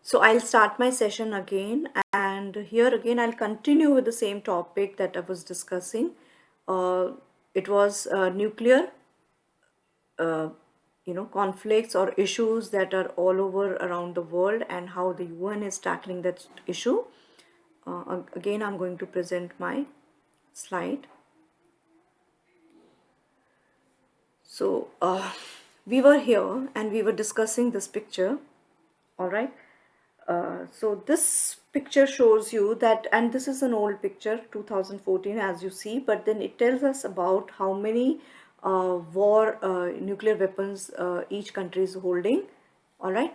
So I'll start my session again, and here again I'll continue with the same topic that I was discussing. Uh, it was nuclear, uh, conflicts or issues that are all over around the world, and how the UN is tackling that issue. Again, I'm going to present my slide. So we were here and we were discussing this picture. All right. So this picture shows you that, and this is an old picture, 2014, as you see, but then it tells us about how many nuclear weapons each country is holding. All right.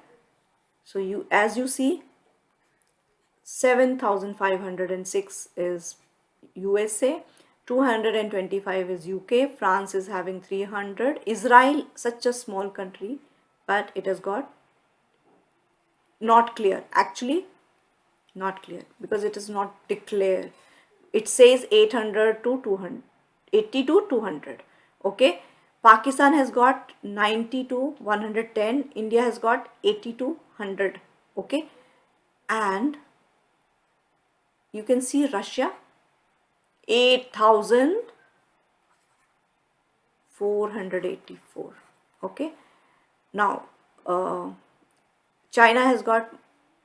So as you see, 7,506 is USA, 225 is UK, France is having 300, Israel, such a small country, but it has got not clear. Actually, not clear because it is not declared. It says 800 to 200, 80 to 200. Okay. Pakistan has got 90 to 110. India has got 80 to 100. Okay. And you can see Russia 8,484. Okay. Now, China has got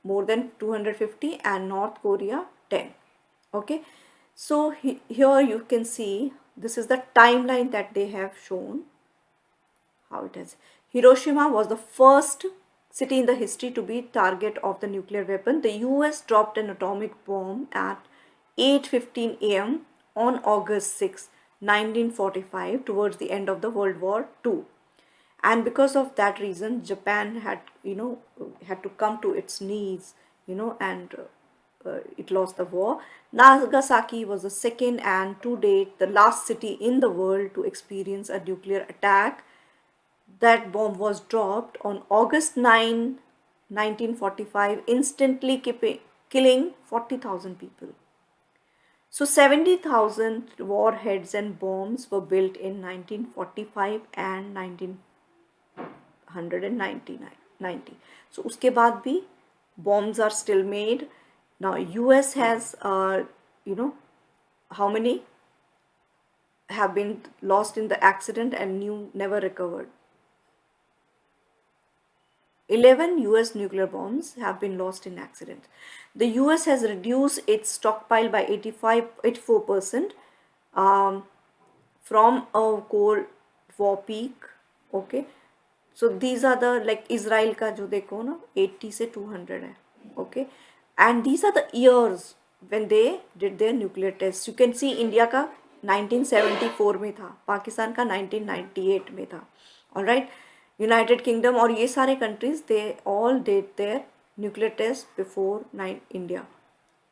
more than 250 and North Korea 10. Okay. So here you can see this is the timeline that they have shown how it is. Hiroshima was the first city in the history to be target of the nuclear weapon. The US dropped an atomic bomb at 8:15 a.m. on August 6, 1945, towards the end of the World War II. And because of that reason, Japan had to come to its knees, and it lost the war. Nagasaki was the second and to date the last city in the world to experience a nuclear attack. That bomb was dropped on August 9, 1945, instantly killing 40,000 people. So 70,000 warheads and bombs were built in 1945 and 1990. So उसके बाद भी bombs are still made. Now US has how many have been lost in the accident and never recovered. 11 US nuclear bombs have been lost in accidents. The US has reduced its stockpile by 84% from a Cold War peak. Okay. So these are the, like Israel का जो देखो ना 80 से 200 है. Okay. And these are the years when they did their nuclear tests. You can see India का 1974 में था, पाकिस्तान का 1998 में था. Alright. United Kingdom और ये सारे countries, they all did their nuclear tests before India.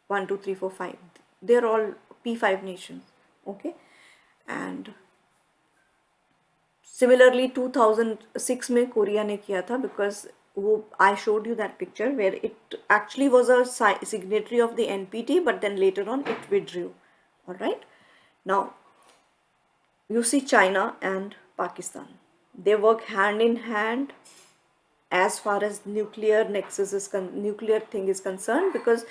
1, 2, 3, 4, 5. They're all P5 nations. Okay. And similarly 2006 में कोरिया ने किया था, because I showed you that picture where it actually was a signatory of the NPT, but then later on it withdrew. All right. Now you see China and Pakistan. They work hand in hand as far as nuclear thing is concerned, because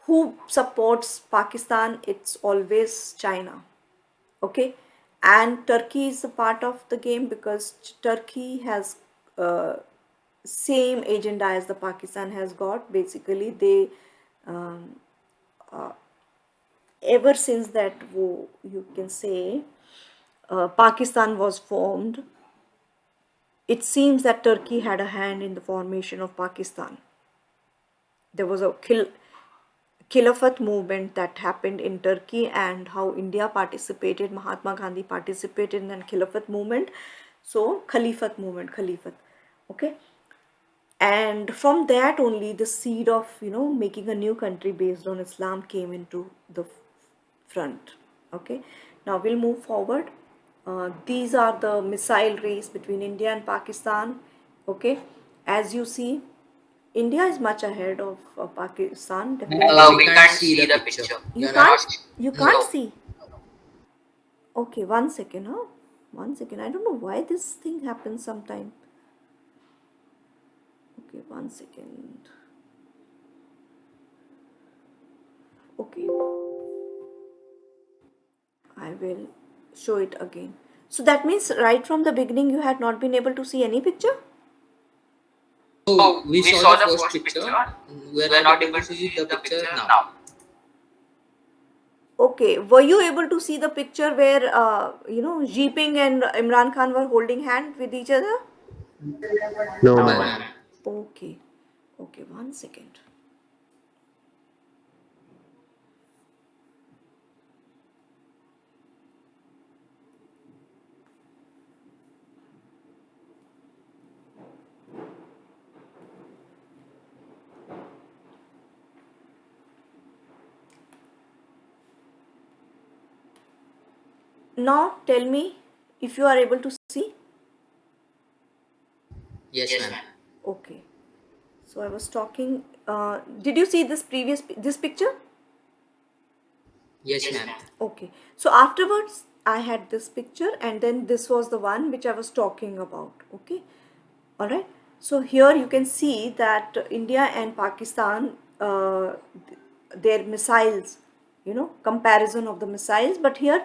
who supports Pakistan? It's always China. Okay. And Turkey is a part of the game because Turkey has same agenda as the Pakistan has got. Basically, they ever since that you can say Pakistan was formed, it seems that Turkey had a hand in the formation of Pakistan. There was a Khilafat movement that happened in Turkey, and how India participated, Mahatma Gandhi participated in the Khilafat movement. So Khalifat. Okay. And from that only the seed of making a new country based on Islam came into the front. Okay. Now we'll move forward. These are the missile race between India and Pakistan. Okay. As you see, India is much ahead of Pakistan, definitely. We can't see the picture. You can't No. see. Okay, one second, huh? One second. I don't know why this thing happens sometime. Okay, one second. Okay, I will show it again. So that means right from the beginning you had not been able to see any picture? So So we we saw saw the the first first picture. picture. We are We are not not able to able to see see the the picture picture now. now. Okay, were you able to see the picture where Jeeping and Imran Khan were holding hand with each other? No, No, ma'am. ma'am. Okay, okay, one second. Now tell me if you are able to see. Yes, Yes, ma'am. ma'am. Okay, so I was talking. Did you see this picture? Yes, Yes, ma'am. ma'am. Okay, so afterwards I had this picture, and then this was the one which I was talking about. Okay, all right. So here you can see that India and Pakistan, their missiles, comparison of the missiles. But here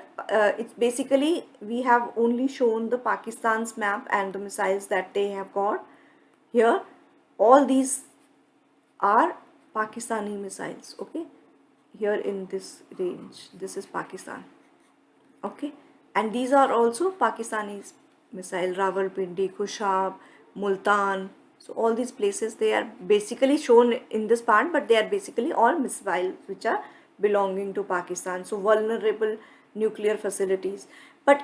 it's basically we have only shown the Pakistan's map and the missiles that they have got. Here, all these are Pakistani missiles. Okay, here in this range, this is Pakistan. Okay, and these are also Pakistani missile, Rawalpindi, Kushab, Multan. So all these places, they are basically shown in this part, but they are basically all missiles which are belonging to Pakistan. So vulnerable nuclear facilities. But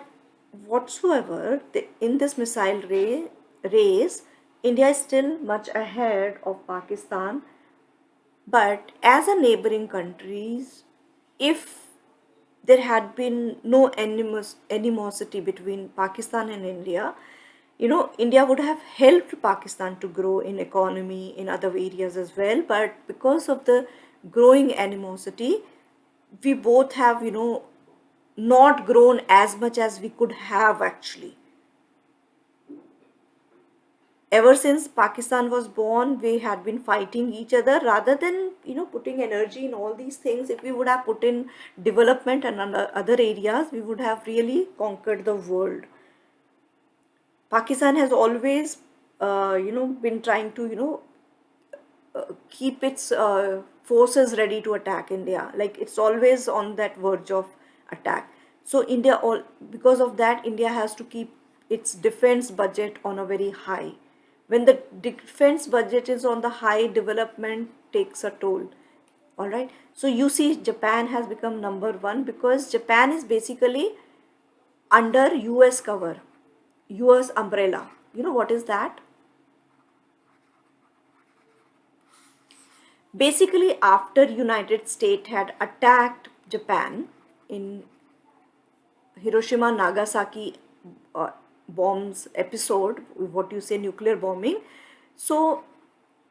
whatsoever in this missile race, India is still much ahead of Pakistan. But as a neighboring countries, if there had been no animosity between Pakistan and India, India would have helped Pakistan to grow in economy in other areas as well. But because of the growing animosity, we both have, not grown as much as we could have actually. Ever since Pakistan was born, we had been fighting each other rather than putting energy in all these things. If we would have put in development and other areas, we would have really conquered the world. Pakistan has always, been trying to keep its forces ready to attack India. Like it's always on that verge of attack. So India, all because of that, India has to keep its defense budget on a very high. When the defense budget is on the high, development takes a toll. All right. So you see, Japan has become number one because Japan is basically under US cover, US umbrella. You know what is that? Basically, after United States had attacked Japan in Hiroshima Nagasaki uh, bombs episode, what you say, nuclear bombing. So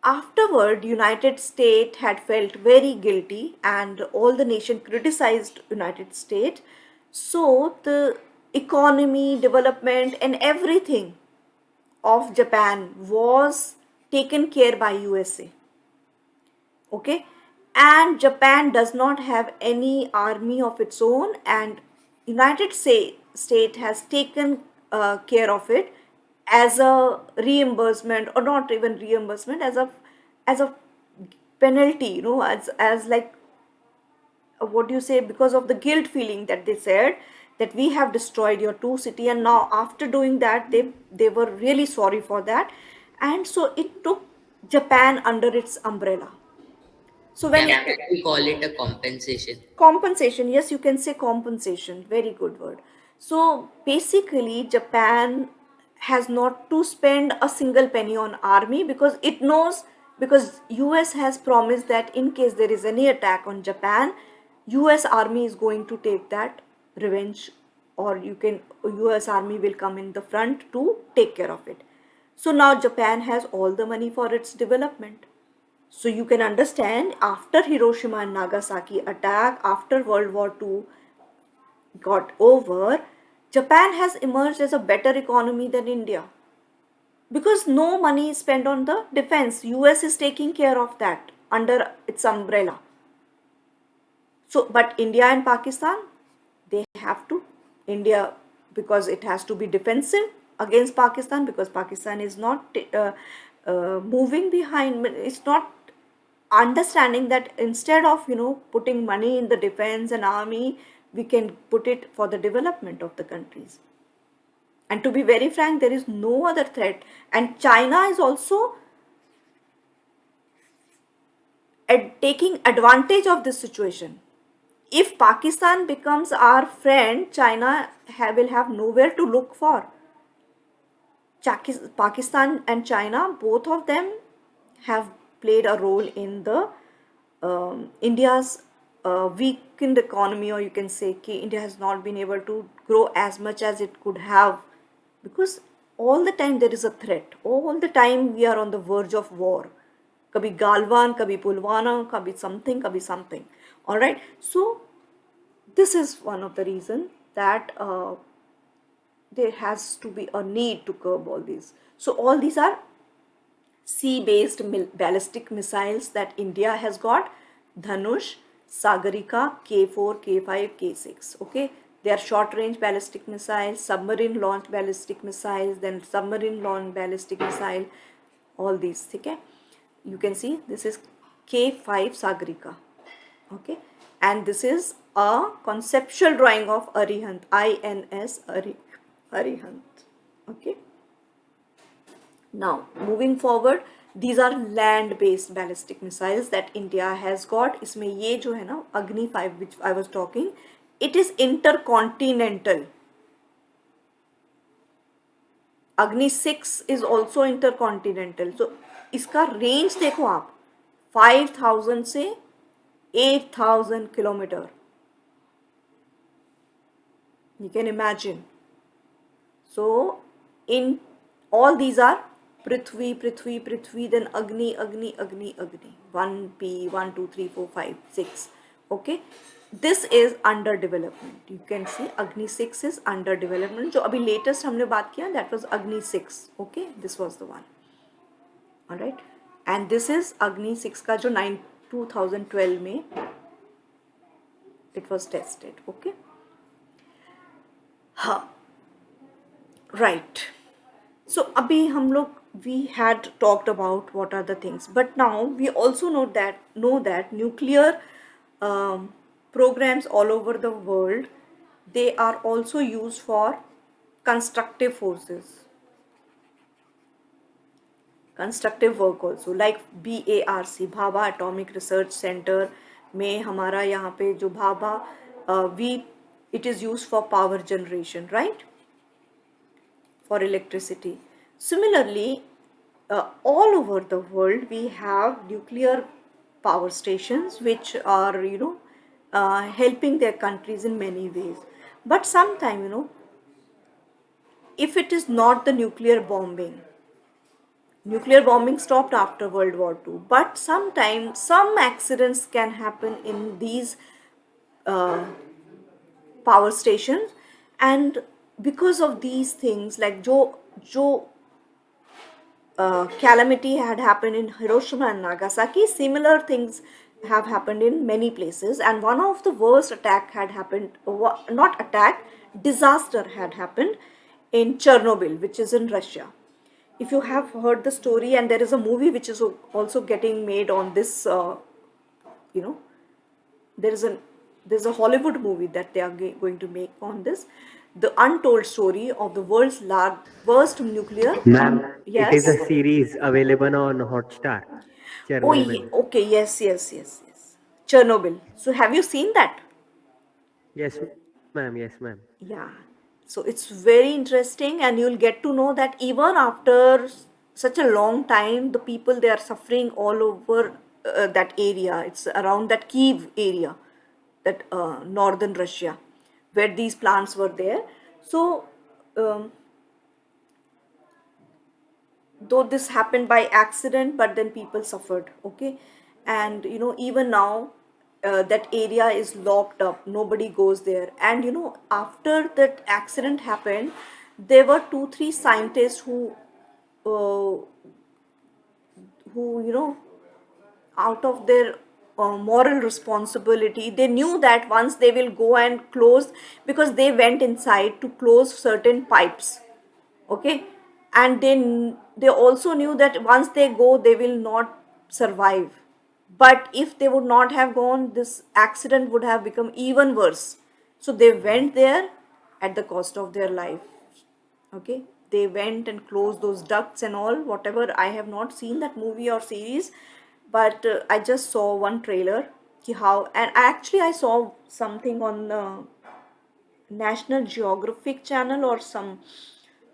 afterward, United States had felt very guilty and all the nation criticized United States. So the economy, development and everything of Japan was taken care by USA. Okay, and Japan does not have any army of its own, and United States has taken care of it as a reimbursement, or not even reimbursement, as a penalty, as like what do you say, because of the guilt feeling that they said that we have destroyed your two city, and now after doing that they were really sorry for that, and so it took Japan under its umbrella. So when Can it, we call it a compensation? compensation, yes, you can say compensation, very good word. So basically Japan has not to spend a single penny on army because it knows, because US has promised that in case there is any attack on Japan, US army is going to take that revenge, or you can, US army will come in the front to take care of it. So now Japan has all the money for its development. So you can understand, after Hiroshima and Nagasaki attack, after World War II got over, Japan has emerged as a better economy than India because no money is spent on the defense. US is taking care of that under its umbrella. So, but India and Pakistan, they have to, India, because it has to be defensive against Pakistan, because Pakistan is not moving behind, it's not understanding that instead of, putting money in the defense and army, we can put it for the development of the countries. And to be very frank, there is no other threat. And China is also taking advantage of this situation. If Pakistan becomes our friend, China will have nowhere to look for. Pakistan and China, both of them have played a role in the India's weakened economy, or you can say India has not been able to grow as much as it could have, because all the time there is a threat. All the time we are on the verge of war. Kabhi Galwan, kabhi Pulwama, kabhi something. All right. So this is one of the reasons that there has to be a need to curb all these. So all these are sea-based ballistic missiles that India has got: Dhanush, Sagarika, K4, K5, K6. Okay, they are short-range ballistic missiles, submarine-launched ballistic missiles, then submarine-launched ballistic missile. All these. Okay, you can see this is K5 Sagarika. Okay, and this is a conceptual drawing of Arihant, INS Arihant. Okay. Now, moving forward, these are land-based ballistic missiles that India has got. इसमें ये जो है ना Agni 5 which I was talking, it is intercontinental. Agni 6 is also intercontinental. So इसका range देखो आप, 5,000 से 8,000 kilometer. You can imagine. So in all these are Prithvi, Prithvi, Prithvi, then Agni, Agni, Agni, Agni. 1P, 1, 2, 3, 4, 5, 6. Okay. This is under development. You can see Agni 6 is under development. जो अभी latest हमने बात किया, that was Agni 6. Okay. This was the one. Alright. And this is Agni 6 का जो 2012 में it was tested. Okay. हाँ. Right. So abhi hum log, we had talked about what are the things, but now we also know that nuclear programs all over the world, they are also used for constructive forces, constructive work also, like BARC, Bhabha Atomic Research Center में हमारा यहाँ पे जो Bhabha, it is used for power generation, right? For electricity. Similarly, all over the world we have nuclear power stations which are helping their countries in many ways. But sometimes if it is not the nuclear bombing stopped after World War II, but sometimes some accidents can happen in these uh, power stations, and because of these things, like jo calamity had happened in Hiroshima and Nagasaki, similar things have happened in many places, and one of the worst attack had happened, not attack, disaster had happened in Chernobyl, which is in Russia. If you have heard the story, and there is a movie which is also getting made on this, you know, there's a Hollywood movie that they are going to make on this, the untold story of the world's worst nuclear. Ma'am, it is Yes. a series available on Hotstar. Oh, Chernobyl. okay. Yes. Chernobyl. So have you seen that? Yes, ma'am. Yes, ma'am. Yeah. So it's very interesting, and you'll get to know that even after such a long time, the people, they are suffering all over that area. It's around that Kiev area, that northern Russia, where these plants were there. So though this happened by accident, but then people suffered. Okay. And even now, that area is locked up, nobody goes there. And after that accident happened, there were 2 3 scientists uh, who out of their moral responsibility. They knew that once they will go and close, because they went inside to close certain pipes, okay, and they also knew that once they go they will not survive. But if they would not have gone, this accident would have become even worse. So they went there at the cost of their life. Okay, they went and closed those ducts and all, whatever. I have not seen that movie or series, but I just saw one trailer ki how. And actually I saw something on National Geographic channel or some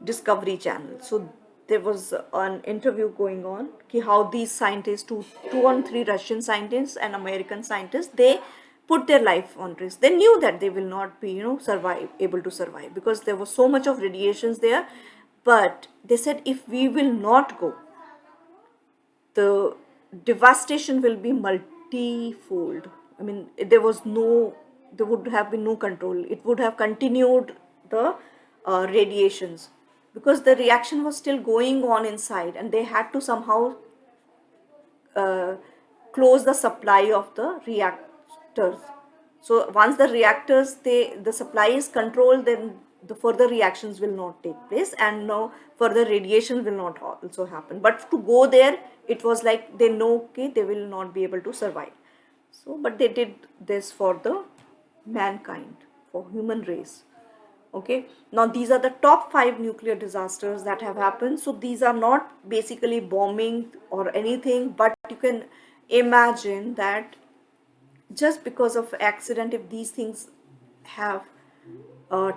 Discovery channel. So there was an interview going on ki how these scientists, two or three Russian scientists and American scientists, they put their life on risk. They knew that they will not be, able to survive, because there was so much of radiations there. But they said, if we will not go, the devastation will be multifold. I mean, there would have been no control. It would have continued the radiations, because the reaction was still going on inside, and they had to somehow uh, close the supply of the reactors. So once the reactors, the supply is controlled, then the further reactions will not take place, and no further radiation will not also happen. But to go there, it was like they know, okay, they will not be able to survive. So but they did this for the mankind, for human race. Okay, now these are the top 5 nuclear disasters that have happened. So these are not basically bombing or anything, but you can imagine that just because of accident, if these things have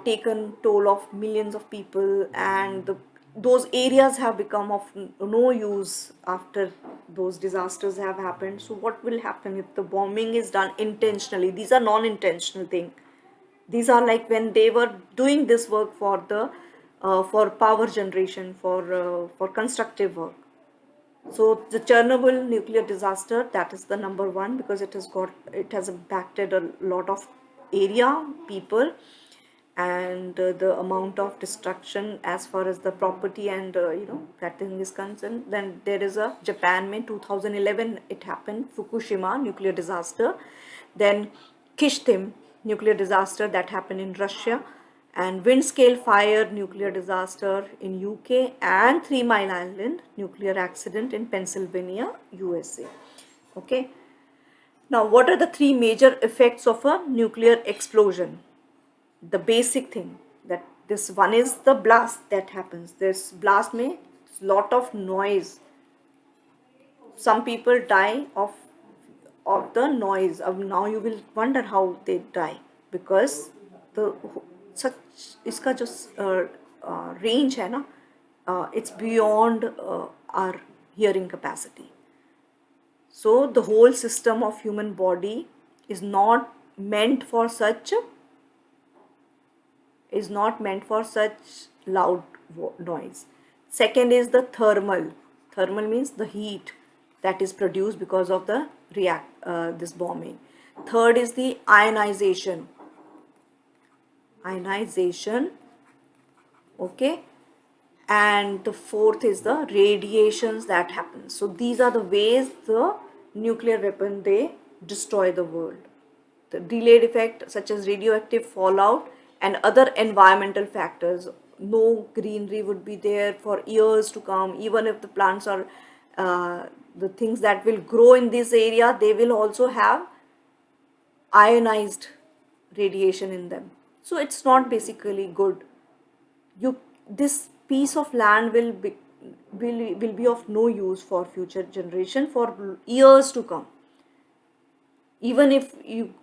taken toll of millions of people, and those areas have become of no use after those disasters have happened. So what will happen if the bombing is done intentionally? These are non-intentional things. These are like when they were doing this work for the for power generation, for constructive work. So the Chernobyl nuclear disaster, that is the number one, because it has impacted a lot of area, people, and the amount of destruction as far as the property and that thing is concerned. Then there is a Japan May 2011, it happened, Fukushima nuclear disaster. Then Kishtim nuclear disaster that happened in Russia, and Windscale fire nuclear disaster in UK, and Three Mile Island nuclear accident in Pennsylvania, USA. Okay. Now, what are the three major effects of a nuclear explosion? The basic thing, that this one is the blast that happens. This blast may lot of noise. Some people die of the noise. Now you will wonder how they die, because the such इसका जो range है ना, it's beyond our hearing capacity. So the whole system of human body is not meant for such loud noise. Second is the thermal. Thermal means the heat that is produced because of the this bombing. Third is the ionization. Okay. And the fourth is the radiations that happen. So these are the ways the nuclear weapon, they destroy the world. The delayed effect, such as radioactive fallout and other environmental factors. No greenery would be there for years to come. Even if the plants are the things that will grow in this area, they will also have ionized radiation in them. So it's not basically good. This piece of land will be of no use for future generation for years to come. Even if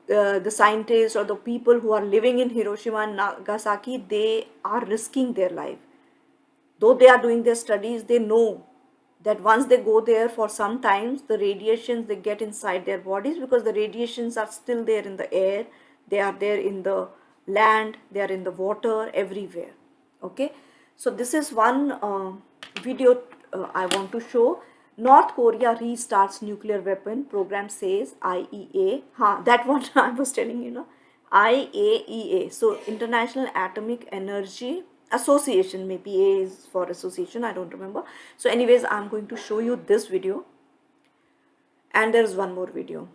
the scientists or the people who are living in Hiroshima and Nagasaki, they are risking their life. Though they are doing their studies, they know that once they go there, for some times the radiations, they get inside their bodies, because the radiations are still there in the air, they are there in the land, they are in the water, everywhere. Okay, so this is one video I want to show. North Korea restarts nuclear weapon program, says IEA. That one I was telling you, IAEA. So International Atomic Energy Association, maybe A is for association, I don't remember. So anyways, I'm going to show you this video, and there is one more video.